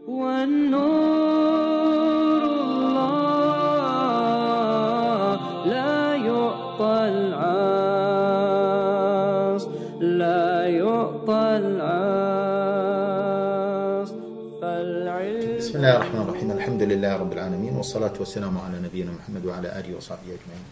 والنور الله لا يعطى العاص لا يعطى العاص فالعلم. بسم الله الرحمن الرحيم. الحمد لله رب العالمين والصلاة والسلام على نبينا محمد وعلى آله وصحبه أجمعين.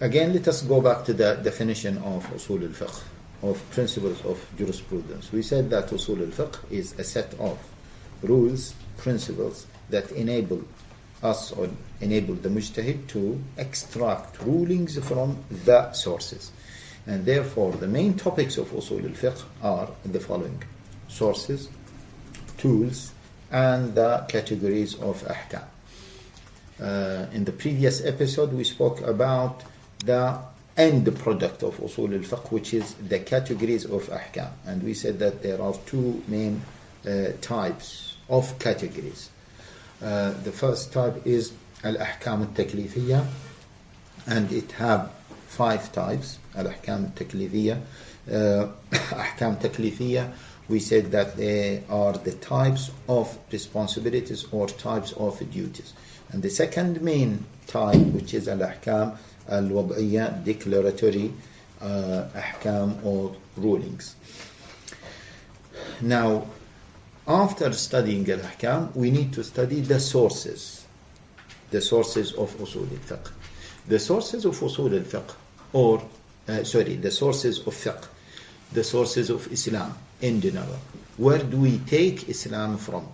Again, let us go back to the definition of Usul al-Fiqh, of principles of jurisprudence. We said that Usul al-Fiqh is a set of rules, principles that enable us or enable the mujtahid to extract rulings from the sources. And therefore, the main topics of Usul al-Fiqh are the following: sources, tools, and the categories of ahkam. In the previous episode, we spoke about the end product of Usul al-Fiqh, which is the categories of ahkam. And we said that there are two main types of categories. The first type is al-ahkam al-taklifiyya, and it have 5 types. Al-ahkam al-taklifiyya. Ahkam taklifiyya, we said that they are the types of responsibilities or types of duties. And the second main type, which is al-ahkam al-wad'iyya, declaratory ahkam or rulings. Now, after studying al-ahkam, we need to study the sources of Usul al-Fiqh. The sources of Usul al-Fiqh, the sources of fiqh, the sources of Islam in general. Where do we take Islam from?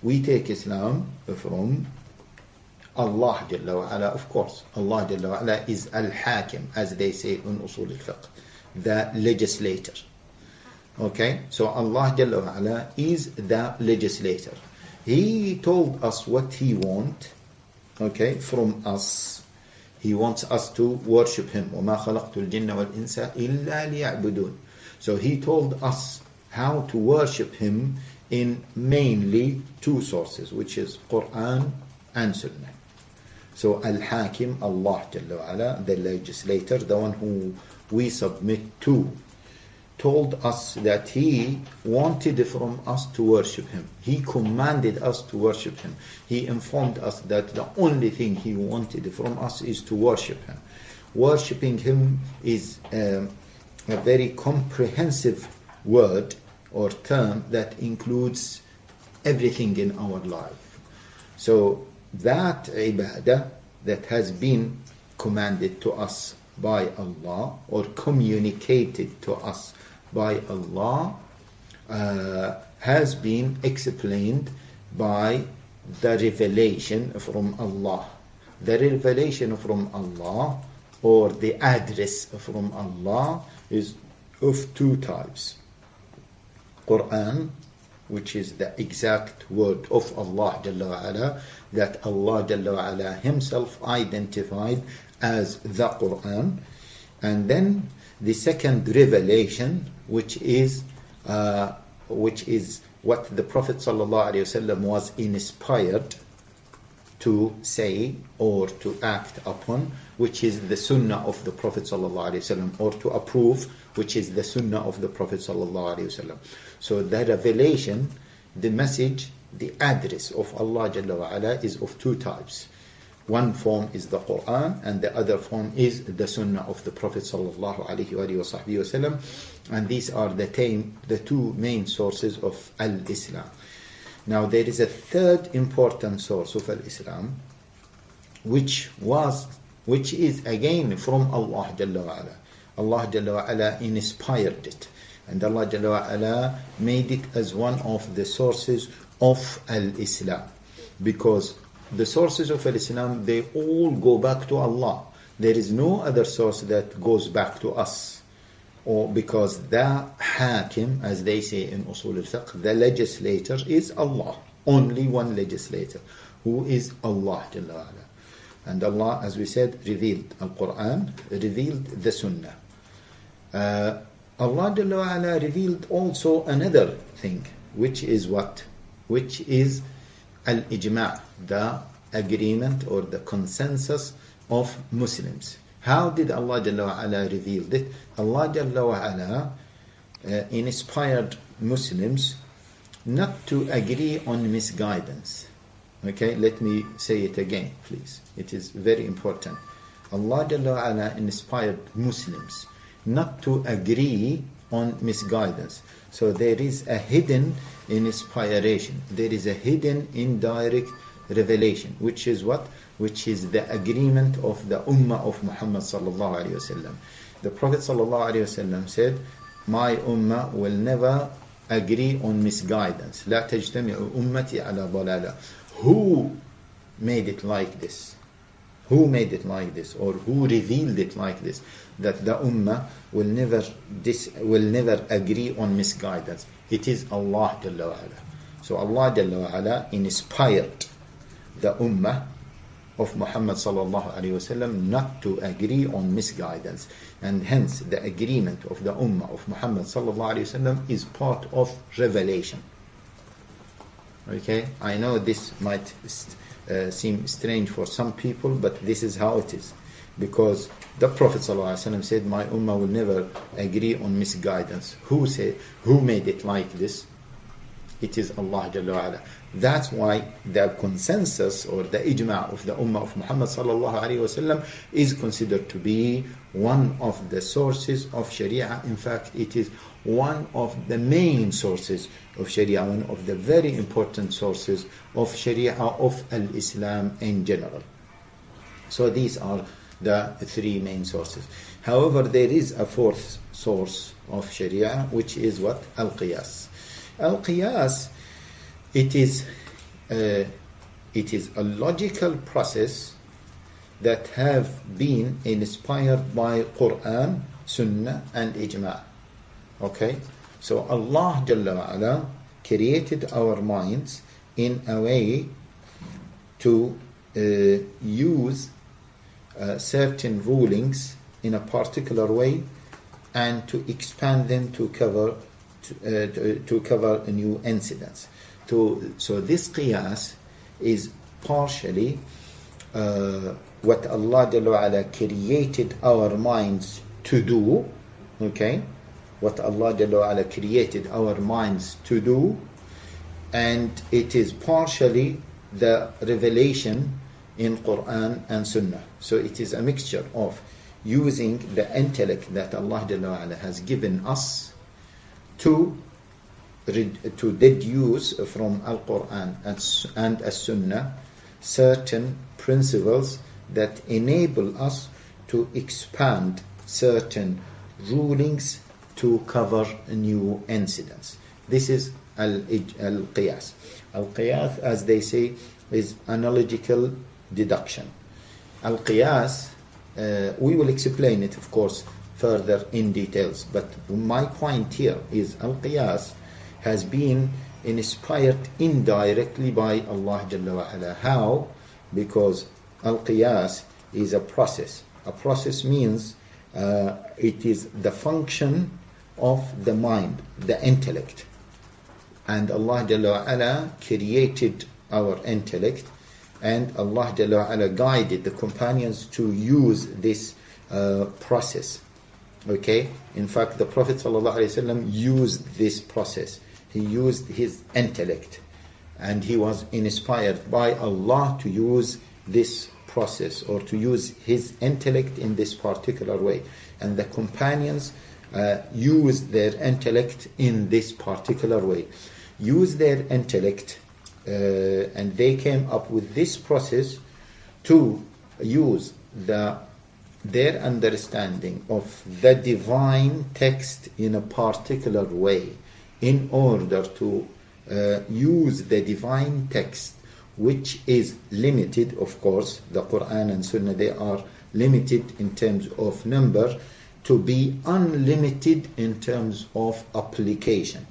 We take Islam from Allah Jalla wa Ala, of course. Allah Jalla wa Ala is Al-Hakim, as they say in Usul al-Fiqh, the legislator. Okay, so Allah Jalla wa Ala is the legislator. He told us what He wants, okay, from us. He wants us to worship Him. وَمَا خَلَقْتُ الْجِنَّ وَالْإِنسَ إِلَّا لِيَعْبُدُونَ. So He told us how to worship Him in mainly 2 sources, which is Quran and Sunnah. So Al-Hakim, Allah Jalla wa Ala, the legislator, the one who we submit to, told us that He wanted from us to worship Him. He commanded us to worship Him. He informed us that the only thing He wanted from us is to worship Him. Worshipping Him is a very comprehensive word or term that includes everything in our life. So that ibadah that has been commanded to us by Allah or communicated to us by Allah has been explained by the revelation from Allah. The revelation from Allah or the address from Allah is of 2 types. Quran, which is the exact word of Allah Jalla wa Ala, that Allah Jalla wa Ala Himself identified as the Quran. And then the second revelation, which is what the Prophet Sallallahu Alaihi Wasallam was inspired to say or to act upon, which is the Sunnah of the Prophet Sallallahu Alaihi Wasallam, or to approve, which is the Sunnah of the Prophet Sallallahu Alaihi Wasallam. So the revelation, the message, the address of Allah Jalla wa Ala is of 2 types. One form is the Quran, and the other form is the Sunnah of the Prophet Sallallahu Alaihi Wasallam. And these are the 2 main sources of Al-Islam. Now there is a third important source of Al-Islam, which is again from Allah Jalla wa Ala. Allah Jalla wa Ala inspired it, and Allah Jalla wa Ala made it as one of the sources of Al-Islam, because the sources of Al-Islam, they all go back to Allah. There is no other source that goes back to us, or because the Hakim, as they say in Usul al-Fiqh, the legislator is Allah. Only one legislator, who is Allah Jalla wa Ala. And Allah, as we said, revealed Al-Quran, revealed the Sunnah. Allah Jalla wa Ala revealed also another thing, which is what? Which is al-ijma', the agreement or the consensus of Muslims. How did Allah Jalla wa Ala reveal it? Allah Jalla wa Ala inspired Muslims not to agree on misguidance. Okay, let me say it again, please. It is very important. Allah Jalla wa Ala inspired Muslims not to agree on misguidance. So there is a hidden inspiration. There is a hidden indirect revelation, which is what? Which is the agreement of the Ummah of Muhammad sallallahu alaihi wasallam. The Prophet sallallahu alaihi wasallam said, "My Ummah will never agree on misguidance. لا تجتمع أمتي على ضلالة." Who made it like this? Who made it like this, or who revealed it like this? That the Ummah will never agree on misguidance. It is Allah Jalla wa Ala. So Allah Jalla wa Ala inspired the Ummah of Muhammad sallallahu alaihi wasallam not to agree on misguidance, and hence the agreement of the Ummah of Muhammad sallallahu alaihi wasallam is part of revelation. Okay, I know this might seem strange for some people, but this is how it is. Because the Prophet ﷺ said, "My Ummah will never agree on misguidance." Who made it like this? It is Allah Jalla wa Ala. That's why the consensus or the ijma' of the Ummah of Muhammad sallallahu alaihi wasallam is considered to be one of the sources of Sharia. In fact, it is one of the main sources of Sharia, one of the very important sources of Sharia of Al-Islam in general. So these are the three main sources. However, there is a fourth source of Sharia, which is what? Al-Qiyas. Al-Qiyas, it is a logical process that have been inspired by Quran, Sunnah, and Ijma'. Okay, so Allah Jalla wa Ala created our minds in a way to use certain rulings in a particular way and to expand them to cover new incidents. So this qiyas is partially what Allah Jalla wa Ala created our minds to do. Okay, what Allah Jalla wa Ala created our minds to do, and it is partially the revelation in Quran and Sunnah. So it is a mixture of using the intellect that Allah Jalla wa Ala has given us to deduce from Al-Quran and As-Sunnah certain principles that enable us to expand certain rulings to cover new incidents. This is Al-Qiyas. Al-Qiyas, as they say, is analogical deduction. Al-Qiyas, we will explain it, of course, further in details, but my point here is Al-Qiyas has been inspired indirectly by Allah Jalla wa Ala. How? Because Al-Qiyas is a process. A process means it is the function of the mind, the intellect. And Allah Jalla wa Ala created our intellect, and Allah Jalla wa Ala guided the companions to use this process. Okay? In fact, the Prophet ﷺ used this process. He used his intellect, and he was inspired by Allah to use this process or to use his intellect in this particular way. And the companions used their intellect in this particular way. Used their intellect, and they came up with this process to use their understanding of the divine text in a particular way, in order to use the divine text, which is limited, of course. The Quran and Sunnah, they are limited in terms of number, to be unlimited in terms of application.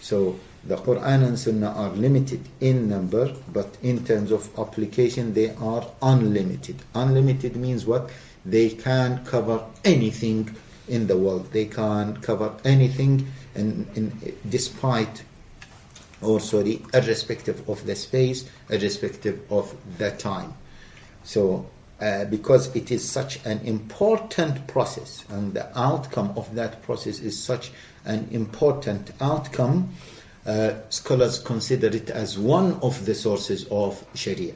So the Quran and Sunnah are limited in number, but in terms of application they are unlimited. Unlimited means what? They can cover anything in the world. They can cover anything irrespective of the space, irrespective of the time. So because it is such an important process, and the outcome of that process is such an important outcome, scholars consider it as one of the sources of Sharia,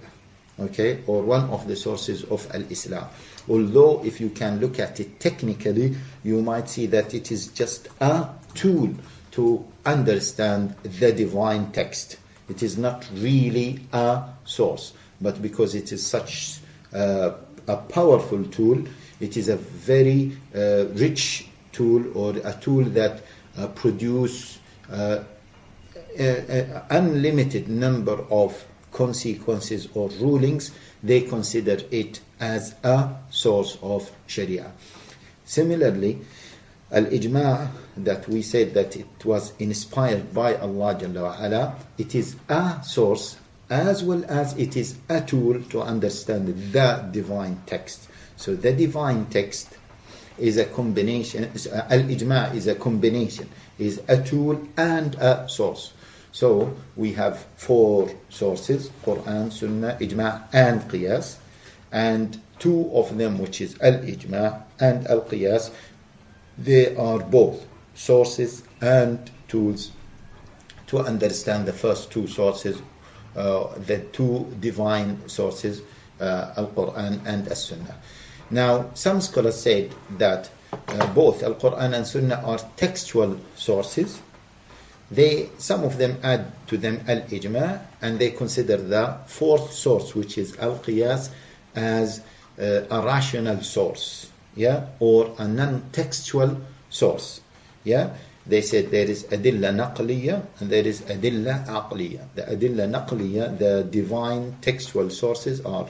okay, or one of the sources of Al-Islam. Although if you can look at it technically, you might see that it is just a tool to understand the divine text. It is not really a source, but because it is such a powerful tool, it is a very rich tool, or a tool that produces unlimited number of consequences or rulings. They consider it as a source of Sharia. Similarly, Al-Ijma' that we said that it was inspired by Allah Jalla wa Ala, it is a source as well as it is a tool to understand the divine text. So the divine text is a combination, Al-Ijma' is a combination, is a tool and a source. So we have 4 sources: Quran, Sunnah, Ijma' and Qiyas. And 2 of them, which is Al-Ijma' and Al-Qiyas, they are both sources and tools to understand the first 2 sources, the 2 divine sources, Al-Quran and As-Sunnah. Now, some scholars said that both Al-Quran and Sunnah are textual sources. Some of them add to them Al-Ijma', and they consider the 4th source, which is Al-Qiyas, as a rational source, yeah, or a non-textual source, yeah. They said there is adilla naqliya and there is adilla aqliya. The adilla naqliya, the divine textual sources, are are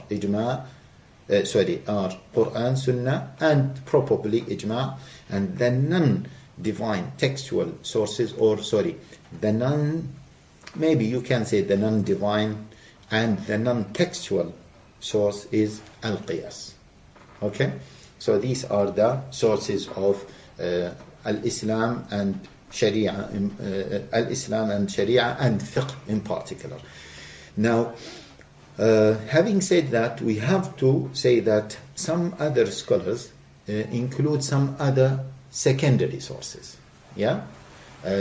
Quran, Sunnah, and probably Ijma'. And the non-divine textual sources, maybe you can say the non-divine and the non-textual source is Al-Qiyas. Okay? So these are the sources of Al-Islam and Sharia, Al-Islam and Sharia and Fiqh in particular. Now, having said that, we have to say that some other scholars include some other secondary sources, yeah,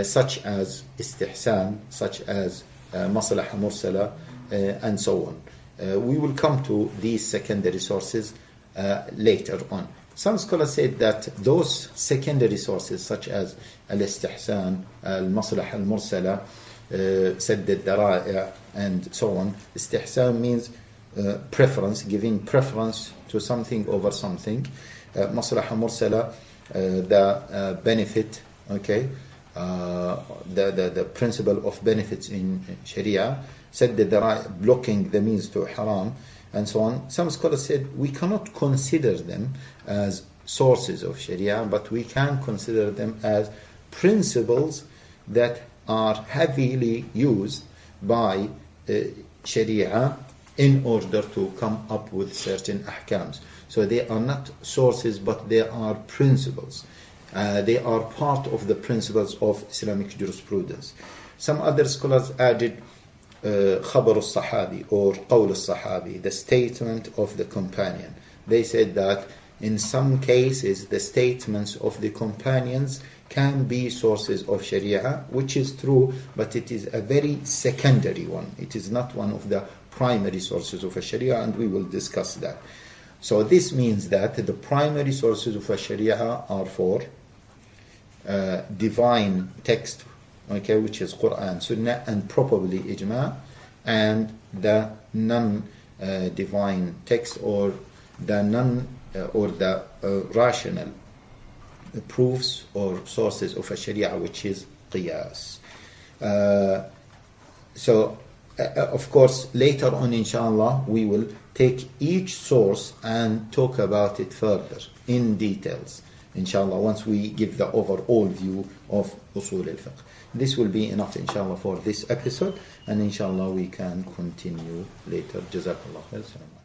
such as istihsan, such as maslaha mursala, and so on. We will come to these secondary sources later on. Some scholars said that those secondary sources, such as al-istihsan, al-maslaha al-mursala, sadd al-dara'i', and so on. Istihsan means preference, giving preference to something over something. Maslaha mursala, the benefit, okay, the principle of benefits in Sharia. Sadd al-dara'i', blocking the means to haram, and so on. Some scholars said we cannot consider them as sources of Sharia, but we can consider them as principles that are heavily used by Sharia in order to come up with certain ahkams. So they are not sources, but they are principles. They are part of the principles of Islamic jurisprudence. Some other scholars added khabar al-sahabi or qawl al-sahabi, the statement of the companion. They said that in some cases the statements of the companions can be sources of Sharia, which is true, but it is a very secondary one. It is not one of the primary sources of a Sharia, and we will discuss that. So this means that the primary sources of a Sharia are for divine text, okay, which is Quran, Sunnah, and probably Ijma', and the non-divine text or the rational proofs or sources of a Sharia, which is Qiyas. So, of course, later on, inshallah, we will take each source and talk about it further in details, inshallah, once we give the overall view of Usul al-Fiqh. This will be enough, inshallah, for this episode, and inshallah we can continue later. Jazakallah khair.